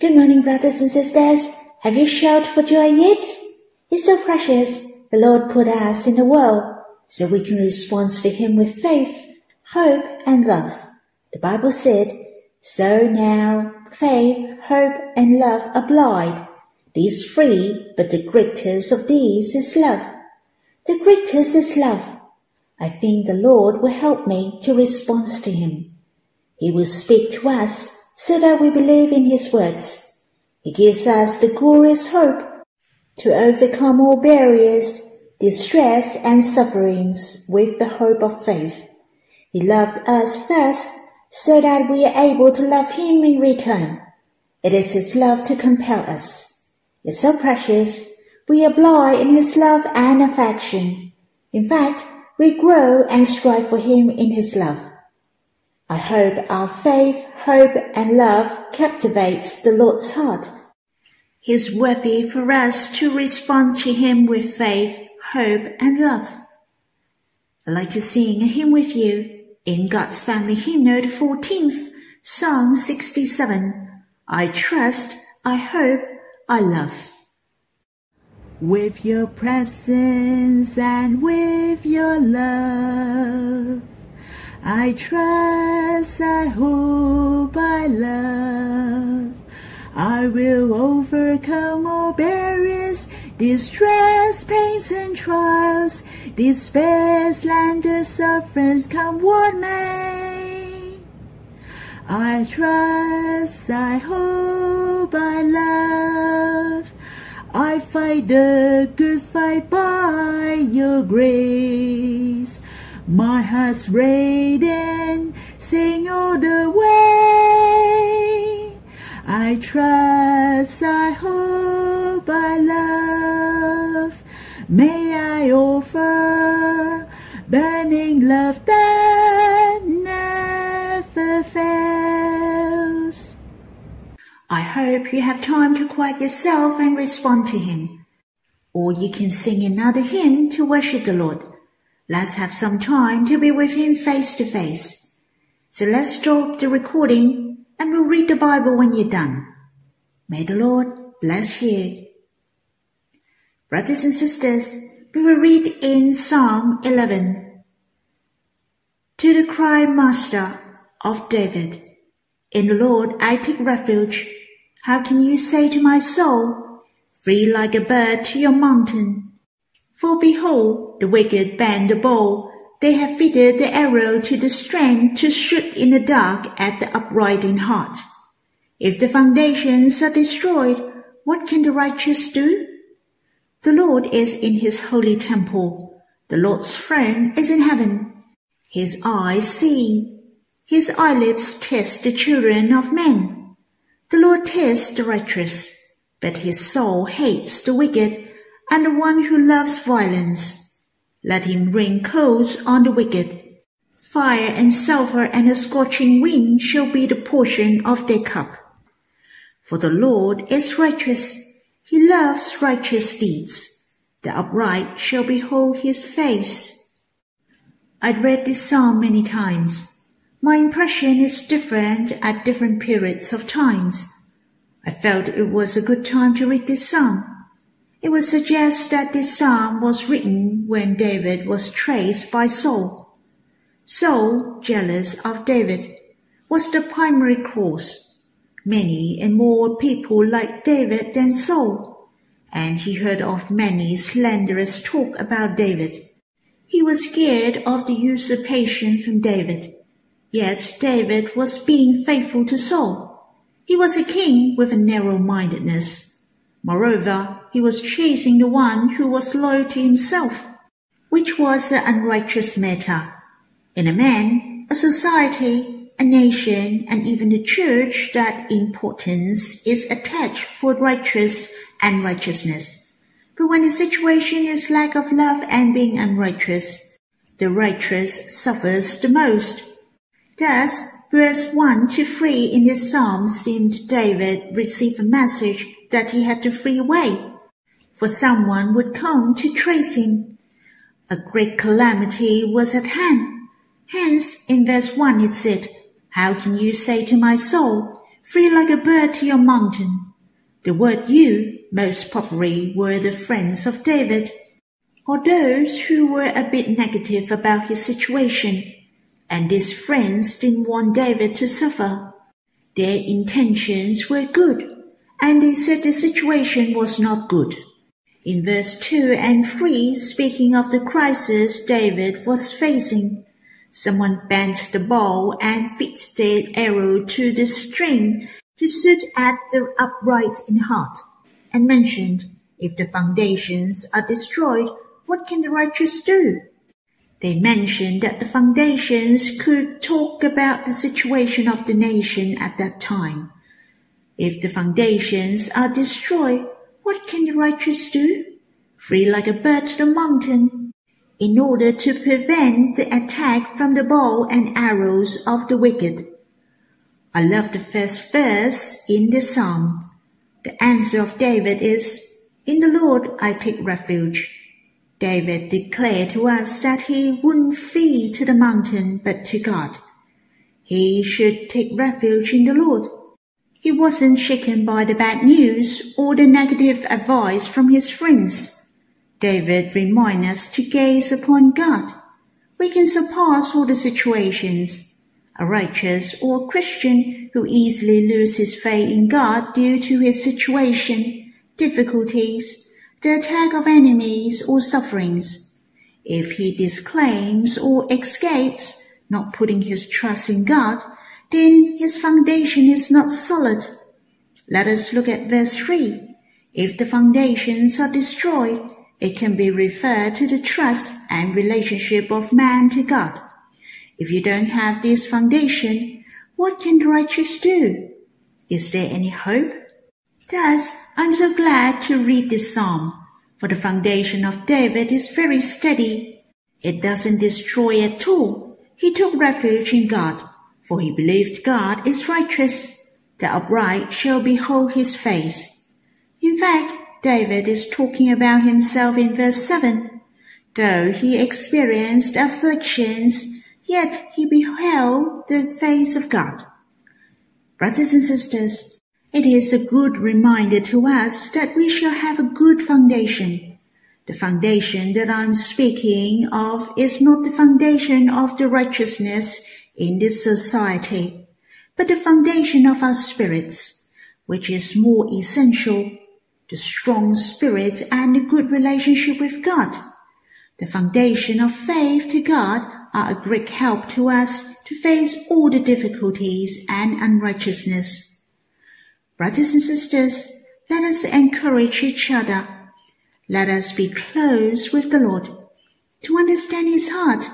Good morning, brothers and sisters. Have you shouted for joy yet? It's so precious. The Lord put us in the world so we can respond to Him with faith, hope, and love. The Bible said, "So now faith, hope, and love abide. These three, but the greatest of these is love." The greatest is love. I think the Lord will help me to respond to Him. He will speak to us so that we believe in His words. He gives us the glorious hope to overcome all barriers, distress, and sufferings with the hope of faith. He loved us first so that we are able to love Him in return. It is His love to compel us. It's so precious. We abide in His love and affection. In fact, we grow and strive for Him in His love. I hope our faith, hope, and love captivates the Lord's heart. He is worthy for us to respond to Him with faith, hope, and love. I'd like to sing a hymn with you in God's Family Hymnal, the 14th, Psalm 67. I trust, I hope, I love. With your presence and with your love, I trust, I hope, I love. I will overcome all barriers, distress, pains, and trials, despair, slanders, sufferings, come what may. I trust, I hope, I love. I fight the good fight by your grace. My heart's radiant, sing all the way. I trust, I hope, I love. May I offer burning love that never fails. I hope you have time to quiet yourself and respond to Him. Or you can sing another hymn to worship the Lord. Let's have some time to be with Him face to face. So let's stop the recording and we'll read the Bible when you're done. May the Lord bless you. Brothers and sisters, we will read in Psalm 11. To the choirmaster of David, in the Lord I take refuge. How can you say to my soul, flee like a bird to your mountain? For behold, the wicked bend the bow. They have fitted the arrow to the string to shoot in the dark at the upright in heart. If the foundations are destroyed, what can the righteous do? The Lord is in His holy temple. The Lord's throne is in heaven. His eyes see. His eyelids test the children of men. The Lord tests the righteous, but His soul hates the wicked and the one who loves violence. Let Him rain coals on the wicked. Fire and sulfur and a scorching wind shall be the portion of their cup. For the Lord is righteous. He loves righteous deeds. The upright shall behold His face. I'd read this psalm many times. My impression is different at different periods of times. I felt it was a good time to read this psalm. It would suggest that this psalm was written when David was chased by Saul. Saul, jealous of David, was the primary cause. Many and more people liked David than Saul, and he heard of many slanderous talk about David. He was scared of the usurpation from David. Yet David was being faithful to Saul. He was a king with a narrow-mindedness. Moreover, he was chasing the one who was loyal to himself, which was an unrighteous matter. In a man, a society, a nation, and even the church, that importance is attached for righteous and righteousness. But when the situation is lack of love and being unrighteous, the righteous suffers the most. Thus, verse 1 to 3 in this psalm seemed David received a message that he had to flee away, for someone would come to trace him. A great calamity was at hand. Hence, in verse 1 it said, How can you say to my soul, Free like a bird to your mountain. The word you most probably were the friends of David, or those who were a bit negative about his situation, and these friends didn't want David to suffer. Their intentions were good, and they said the situation was not good. In verse 2 and 3, speaking of the crisis David was facing, someone bent the bow and fixed the arrow to the string to shoot at the upright in heart, and mentioned, if the foundations are destroyed, what can the righteous do? They mentioned that the foundations could talk about the situation of the nation at that time. If the foundations are destroyed, what can the righteous do? Free like a bird to the mountain, in order to prevent the attack from the bow and arrows of the wicked. I love the first verse in the psalm. The answer of David is, in the Lord I take refuge. David declared to us that he wouldn't flee to the mountain but to God. He should take refuge in the Lord. He wasn't shaken by the bad news or the negative advice from his friends. David reminds us to gaze upon God. We can surpass all the situations. A righteous or Christian who easily loses faith in God due to his situation, difficulties, the attack of enemies or sufferings. If he disclaims or escapes, not putting his trust in God, then his foundation is not solid. Let us look at verse 3. If the foundations are destroyed, it can be referred to the trust and relationship of man to God. If you don't have this foundation, what can the righteous do? Is there any hope? Thus, I'm so glad to read this psalm, for the foundation of David is very steady. It doesn't destroy at all. He took refuge in God, for he believed God is righteous. The upright shall behold his face. In fact, David is talking about himself in verse 7. Though he experienced afflictions, yet he beheld the face of God. Brothers and sisters, it is a good reminder to us that we shall have a good foundation. The foundation that I'm speaking of is not the foundation of the righteousness in this society, but the foundation of our spirits, which is more essential, the strong spirit and the good relationship with God. The foundation of faith to God are a great help to us to face all the difficulties and unrighteousness. Brothers and sisters, let us encourage each other. Let us be close with the Lord, to understand his heart,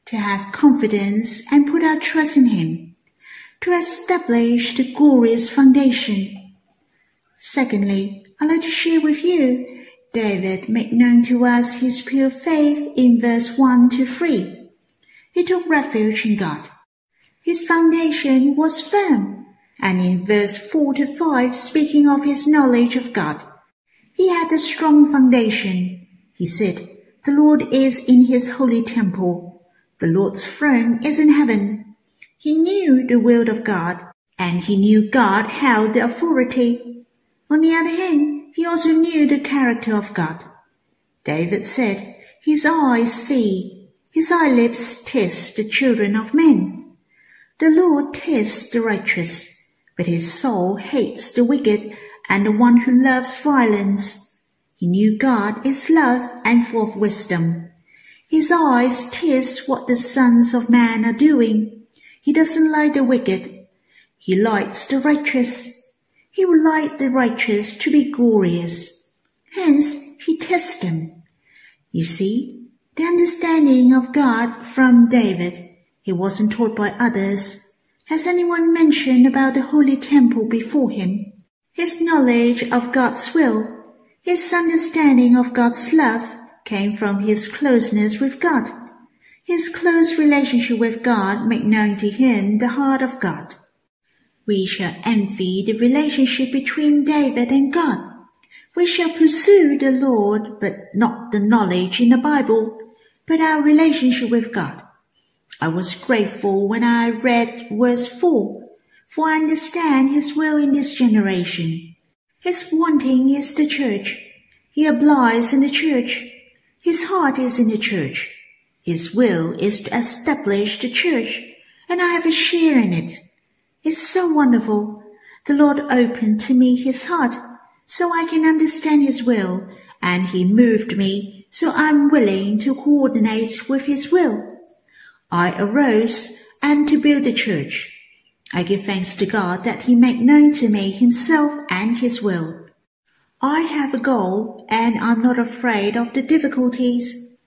to have confidence and put our trust in him, to establish the glorious foundation. Secondly, I'd like to share with you, David made known to us his pure faith in verse 1 to 3. He took refuge in God. His foundation was firm. And in verse 4 to 5, speaking of his knowledge of God, he had a strong foundation. He said, the Lord is in his holy temple. The Lord's throne is in heaven. He knew the will of God, and he knew God held the authority. On the other hand, he also knew the character of God. David said, his eyes see, his eyelids taste the children of men. The Lord tastes the righteous, but his soul hates the wicked and the one who loves violence. He knew God is love and full of wisdom. His eyes taste what the sons of man are doing. He doesn't like the wicked. He likes the righteous. He would like the righteous to be glorious. Hence, he tests them. You see, the understanding of God from David, he wasn't taught by others. Has anyone mentioned about the holy temple before him? His knowledge of God's will, his understanding of God's love came from his closeness with God. His close relationship with God made known to him the heart of God. We shall envy the relationship between David and God. We shall pursue the Lord, but not the knowledge in the Bible, but our relationship with God. I was grateful when I read verse 4. for I understand his will in this generation. His wanting is the church. He abides in the church. His heart is in the church. His will is to establish the church, and I have a share in it. It's so wonderful. The Lord opened to me his heart, so I can understand his will, and he moved me, so I'm willing to coordinate with his will. I arose and to build the church. I give thanks to God that he made known to me himself and his will. I have a goal, and I'm not afraid of the difficulties.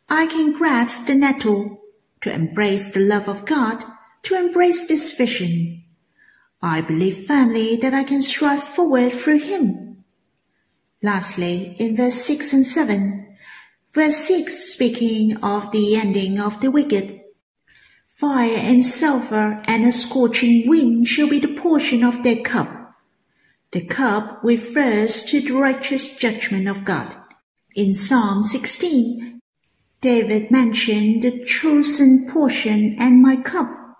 I can grasp the nettle, to embrace the love of God, to embrace this vision. I believe firmly that I can strive forward through him. Lastly, in verse 6 and 7, verse 6 speaking of the ending of the wicked, fire and sulfur and a scorching wind shall be the portion of their cup. The cup refers to the righteous judgment of God. In Psalm 16, David mentioned the chosen portion and my cup.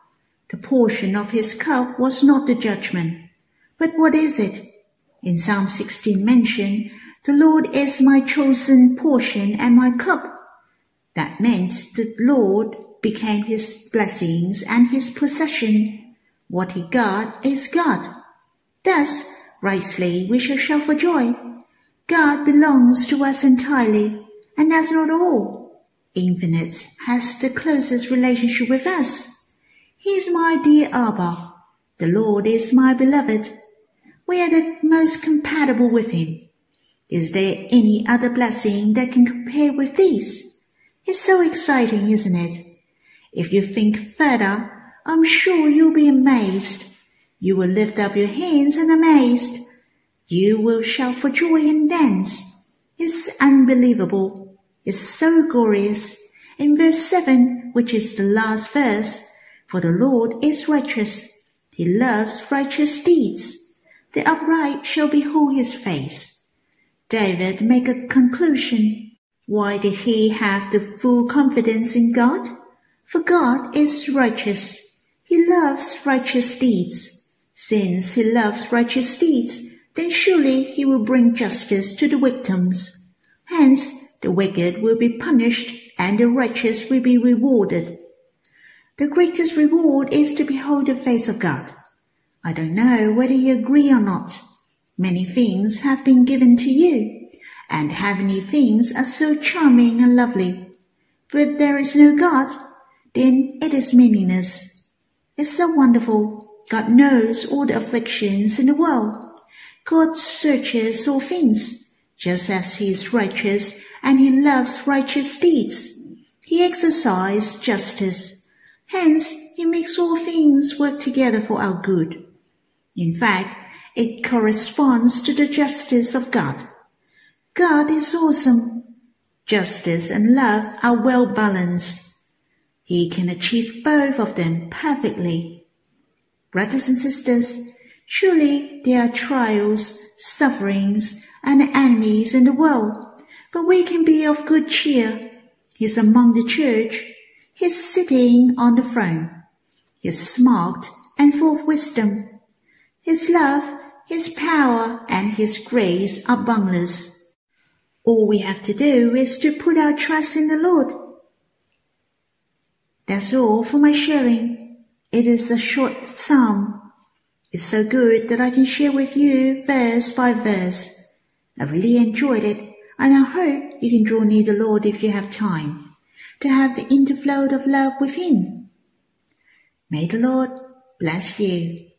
The portion of his cup was not the judgment. But what is it? In Psalm 16 mentioned, the Lord is my chosen portion and my cup. That meant the Lord became his blessings and his possession. What he got is God. Thus, rightly we shall shout for joy. God belongs to us entirely, and that's not all. Infinite has the closest relationship with us. He is my dear Abba. The Lord is my beloved. We are the most compatible with him. Is there any other blessing that can compare with these? It's so exciting, isn't it? If you think further, I'm sure you'll be amazed. You will lift up your hands and amazed. You will shout for joy and dance. It's unbelievable. It's so glorious. In verse 7, which is the last verse, for the Lord is righteous. He loves righteous deeds. The upright shall behold his face. David make a conclusion. Why did he have the full confidence in God? For God is righteous. He loves righteous deeds. Since he loves righteous deeds, then surely he will bring justice to the victims. Hence, the wicked will be punished and the righteous will be rewarded. The greatest reward is to behold the face of God. I don't know whether you agree or not. Many things have been given to you, and heavenly things are so charming and lovely. But there is no God, then it is meaningless. It's so wonderful. God knows all the afflictions in the world. God searches all things, just as he is righteous and he loves righteous deeds. He exercises justice. Hence, he makes all things work together for our good. In fact, it corresponds to the justice of God. God is awesome. Justice and love are well balanced. He can achieve both of them perfectly. Brothers and sisters, surely there are trials, sufferings, and enemies in the world, but we can be of good cheer. He's among the church. He's sitting on the throne. He's smart and full of wisdom. His love, his power, and his grace are boundless. All we have to do is to put our trust in the Lord. That's all for my sharing. It is a short psalm. It's so good that I can share with you verse by verse. I really enjoyed it, and I hope you can draw near the Lord if you have time, to have the interflow of love with him. May the Lord bless you.